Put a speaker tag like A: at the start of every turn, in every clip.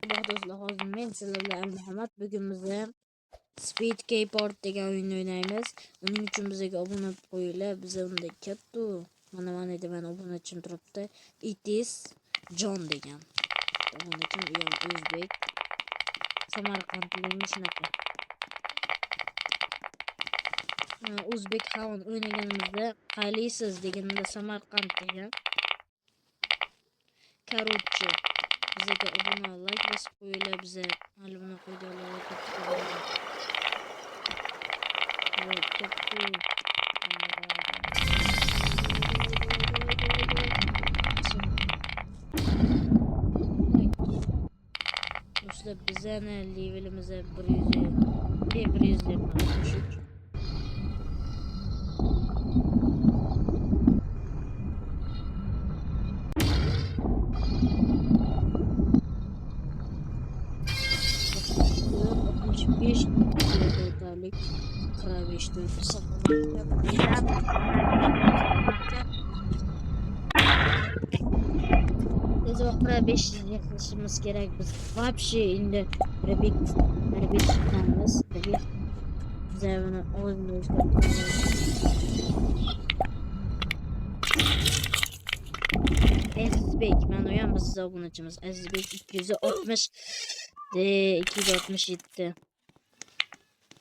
A: Merhaba dostlar, hozir men sizlar bilan Muhammad. Bugun biz Speed Keyboard degan o'yinni o'ynaymiz. Uning uchun bizga obuna bo'lib qo'yinglar. Biz unda katta mana deb obunachim turibdi. It is John degan. Obunachim u ham o'zbek. Samarqandlik shunaqa. O'zbek xalqini o'ynaganimizda qaylisiz deganda Samarqand degan. Короче, bizga obuna like bosib qo'yinglar. Biza hali bunaqa videolarga do'stlar, bizani levelimiz 100 deb mashhur. Beş to'rtalik 45 Biz vaqtda 500 yaqinishimiz kerak. Biz вообще endi harbiy chiqamiz. Zavini o'zimiz Azizbek, mana u ham bizning obunachimiz. Azizbek 260 267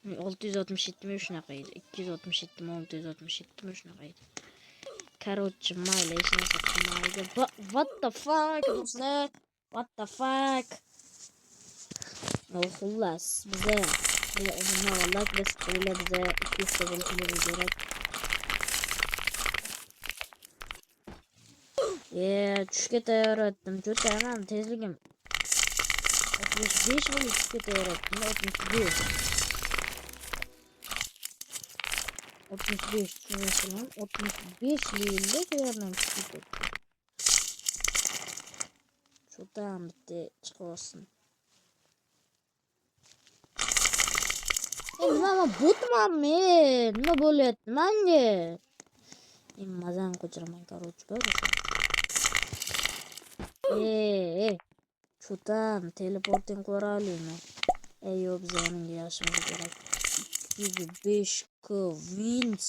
A: 667 mi shunaqa edi. 267 mi 667 mi shunaqa edi. Короче, mayli, hech narsa qilmaydi. What the fuck do'stlar? What the fuck? Xullas, biza like bosib qo'yinglar. Biza 200 ta bo'lishimiz kerak. Tushga tayyorladim. Jo'taman, tezligim 65 bo'lib tushga tayyorladim. 65 tushunasizmi? 65 yilda tayyorlanib chiqdi. Jo'tam bitta chiqaversin. Nima botmanmi? Nima bo'lyapti menga? Mazam qo'chiraman, короче, barcha. Jo'tam teleporting qo'raliymi? Yo'q, bizning yaxshimiz kerak. 5 wins.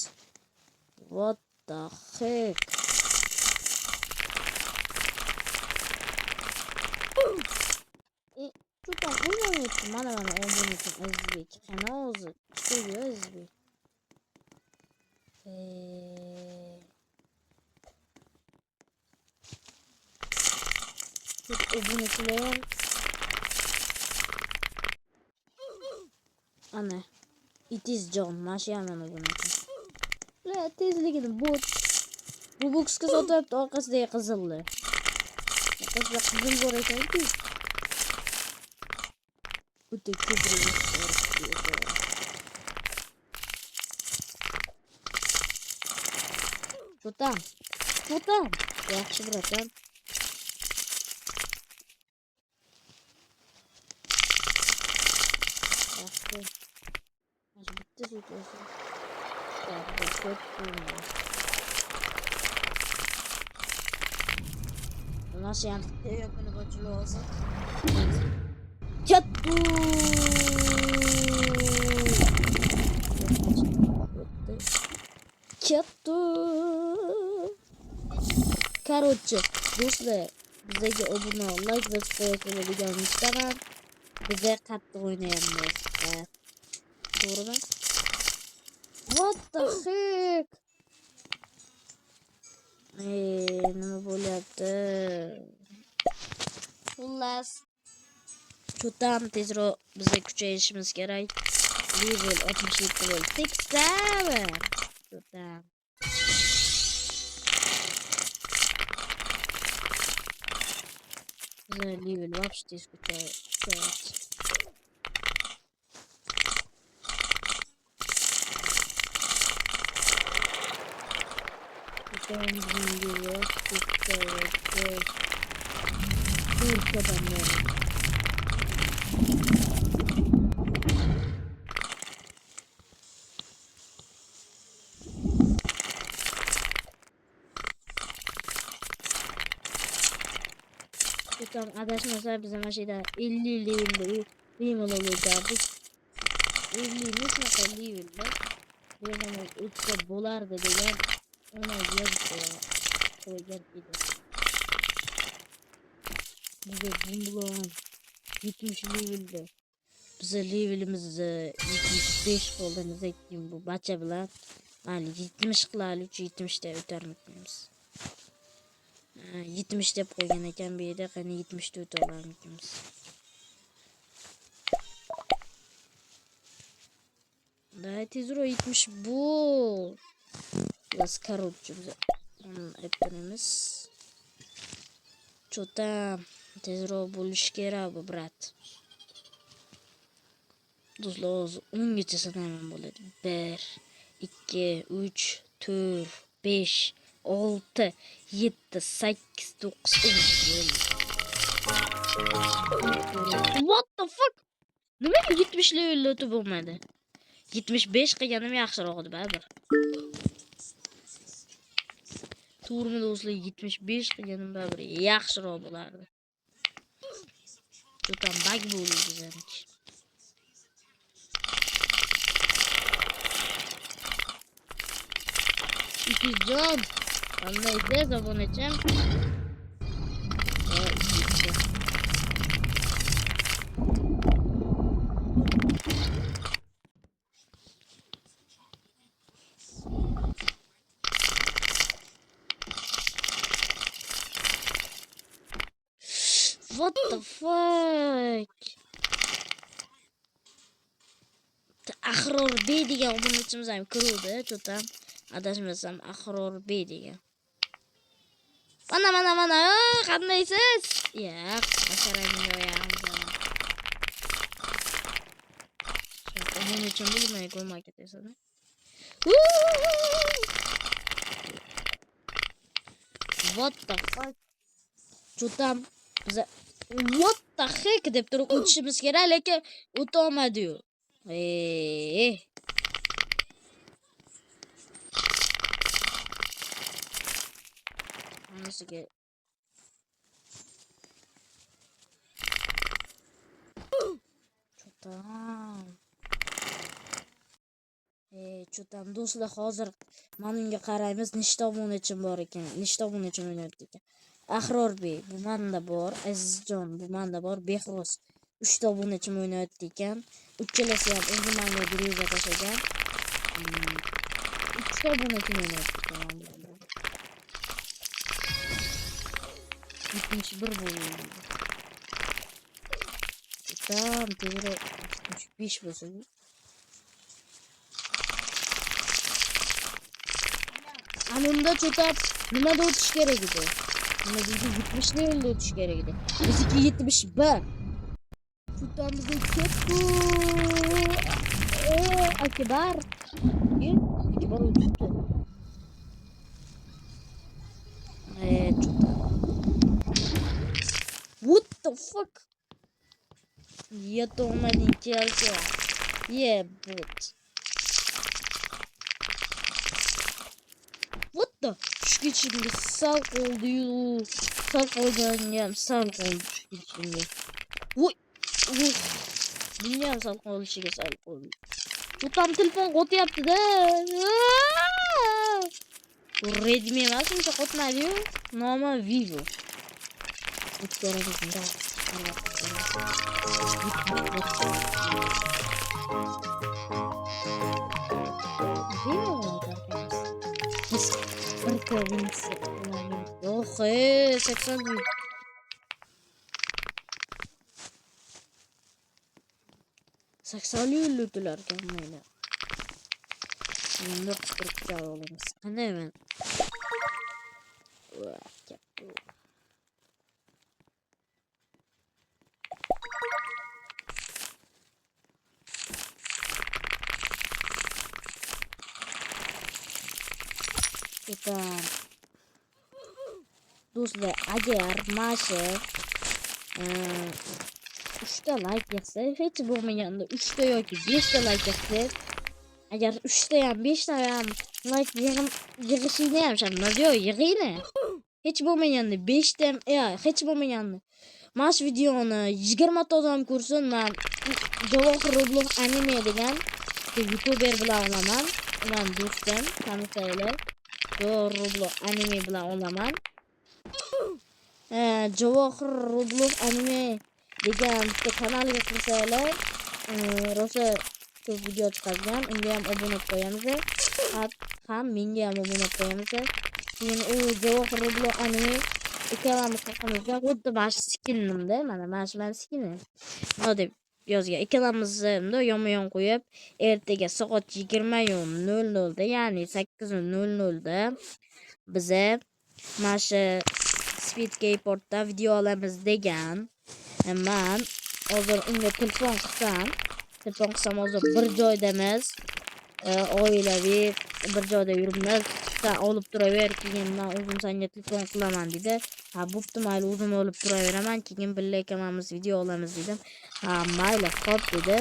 A: What the heck? Jo'tam o'ynayapti. Mana obunachi Azizbek. Qana o'zi chiqıyor Azizbek. Obunachilar ana It is John mashiyaman obunachi. Tezligini bot bu boxga sotyapti, orqasidagi qizilni. Orqasida qizil bor ekan-ku. O'ta ko'proq Jo'tam. Yaxshi bilasan. Yaxshi. Mana bitta so'tasi. Nasıl yani? Yapını başlıyor olsa. Çattu. Короче, do'stlar, bizga obuna like bosib qo'yasizlar degan umiddaman. Biza qattiq o'ynayapmiz. To'g'rimi? What the heck? Nima bo'lyapti? Xullas, Jo'tam tezroq bizga kuchayishimiz kerak. Level 67 bo'ldi. 67. Jo'tam. Bizga level вообще tez kuchayadi. Tutam adashmasa biz mana şeyda 50 levelda bemalol o'tardik. 50 shunaqa levelda bemalol o'tsa bo'lardi degan ona yozib qo'ygan edi. Bize bundan 70 levelda. Bize levelimiz 75 bo'ldi. Keyin bu bacha bilan mayli 70 qilaylik, 70 da o'tarmiz. 70 deb qo'ygan ekan bu yerda, qani 70 da o'ta olamiz. Да, tezroq 70 bo'l. Biz korotchi biz aytamiz. Chota tezroq bo'lish kerak bu brat. Do'stlar 10 gacha sanaman bo'ladi. 1 2 3 4 5 6 7 8 9 10. What the fuck? Nimaga 70 level o'tib bo'lmadi? 75 qilganim yaxshiroq edi baribir. To'g'rimi do'stlar, 75 qilganim baribir yaxshiroq bo'lardi. To'tam bug bo'ldi bizaniki. İkizcan. Vallahi tez abonecim. What the fuck? Ahror B degan obunachimiz ham kiruvdi, cho'tam. Adashmasam Ahror B degan. Mana, qandaysiz? Yo'q, basharangni yo'yamiz. Onun için bilmeye koymak istiyorsan. What the fuck? Çotam bize what the heck deb turib o'tishimiz kerak, lekin o'tolmadi. Anasiga çotam. Çotam do'stlar, hozir mana unga qaraymiz, nechta obunachim bor ekan, nechta obunachim o'ynayapti ekan. Ahror Bey bu menda bor, Azizjon bu menda bor, Behroz 3 ta obunachim o'ynayapti ekan. Uchalasi ham o'zi menga gruza tashlagan. 3 ta obunachim o'ynayapti ekan. 71 bo'ldi. Tam tezroq 75 bo'lsa. Anında çotam nimada o'tish kerak edi? Nima deydi? 70 levelda o'tish kerak edi. Biziki 71. Çotamizda ketdi. Akbar. Akbar o'tdi. Çotam. What the fuck? Yatağımın içerisi. Yeah, but. What the? Şu geçimde sal oldu. Sal olacağım. Sal oldu şu geçimde. Uy. Bilmiyorum sal oldu şu sal oldu. Bu tam telefon kot yaptı da. Bu Redmi emas, uncha qotmadi-yu. Nomi Vivo. Ikkalaringda. Yo'q, 80 ming. Sakson yilliklar ekan mayli. Endi qistirib olamiz. Qanday men? Ekan. Do'stlar, agar masha 3 ta like yig'sa, hech bo'lmaganda 3 ta yoki 5 ta like yig'sa, agar 3 ta ham 5 ta ham like yig'ishingni ham shartnoma yo'q, yig'inglar. Hech bo'lmaganda 5 ta ham, hech bo'lmaganda Mash videoni 20 ta odam ko'rsin, men Javohir Roblox anime degan youtuber bilan olaman. Men do'stim, tanishaylar. Javohir Roblox anime bilan olaman. Javohir Roblox anime degan bitta kanaliga kirsanglar, rosa ko'p video chiqargan. Unga ham obuna qo'yamiz. Ham menga ham obuna qo'yamiz. Keyin u Javohir Roblox anime ikkalamiz haqimizda xuddi mana shu skinimda, mana shu skinim. Nima deb yozgan. Ikkalamizni yonma-yon qo'yib, ertaga soat 20:00 da, ya'ni 8:00 da biza mana shu Speed Keyboardda video olamiz degan. Men hozir unga telefon qilsam hozir bir joydamiz. Oilaviy bir joyda yuribmiz. Sen olib turaver, keyin men o'zim senga telefon qilaman dedi. Ha, bo'pti, mayli, o'zim olib turaveraman, keyin birga ikkalamiz video olamiz dedim. Ha, mayli, xo'p dedi.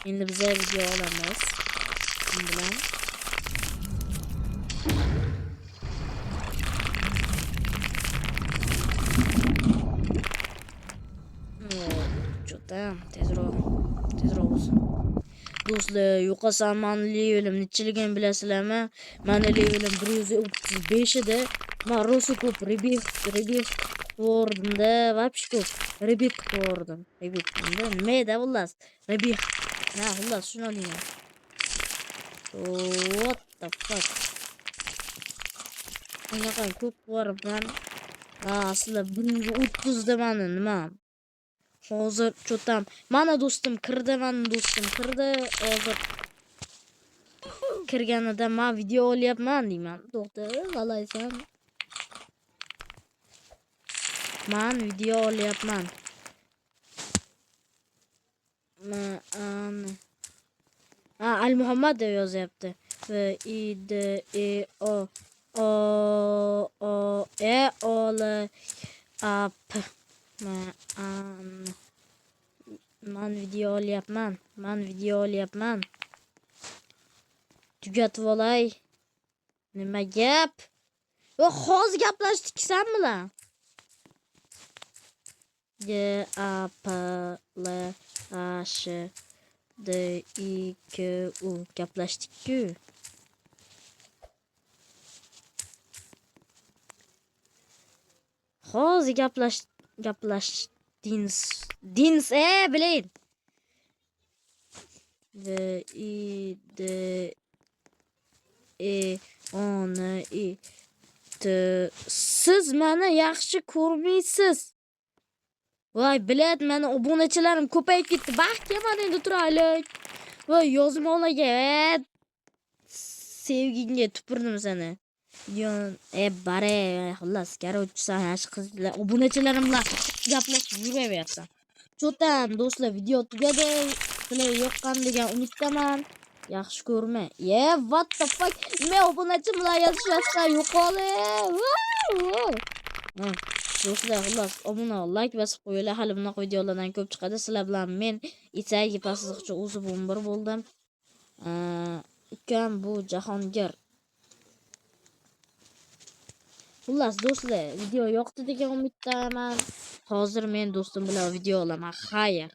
A: Endi biz video olamiz. Kim bilan? Juda tezroq bo'lsin. Do'stlar, yo'qolsam meni levelim nechiligini bilasizlarmi? Meni levelim 135 edi. Men rosa ko'p rebirth ko'rdim-da, вообще ko'p rebirth ko'rdim. Nima edi xullas? Rebirth. Ha, xullas shuni oling. What the fuck? Unaqa ko'p ko'ribman. Aslida 130 da meni nima? Hozir cho'tam. Mana do'stim kirdi, Hozir kirganida men video olyapman deyman. To'xta, qalaysan? Men video olyapman. Al Muhammad deb yozyapti. I D E O E O L A P. Man video olyapman. Tugatib olay. Nima gap? Hozir gaplashdik sen bilan. G A P L A S H D I K U gaplashdik-ku. Hozir gaplash Dins bilayin. V I D E O N I T. Siz meni yaxshi ko'rmaysiz. Voy, bilad, meni obunachilarim ko'payib ketdi. Baxtga mana endi turaylik. Voy, yozmoqlarga sevgingga tupurdim seni. Bare, xullas, qarayotsan, yaxshi qizlar, obunachilarim bilan gaplashib yuraversan. Cho'tan do'stlar, video tugadi. Sizlar yoqqan degan umiddaman. Yaxshi ko'rma. What the fuck? Men obunachim bilan yozishsa yo'qolib. Do'stlar, xullas, obuna, like bosib qo'yinglar. Hali bunaqa videolardan ko'p chiqadi. Sizlar bilan men Isay pasizchi o'zib bir bo'ldim. Ukam bu Jahongir. Xullas do'stlar, video yoqdi degan umiddaman. Hozir men do'stim bilan video olaman. Xayr.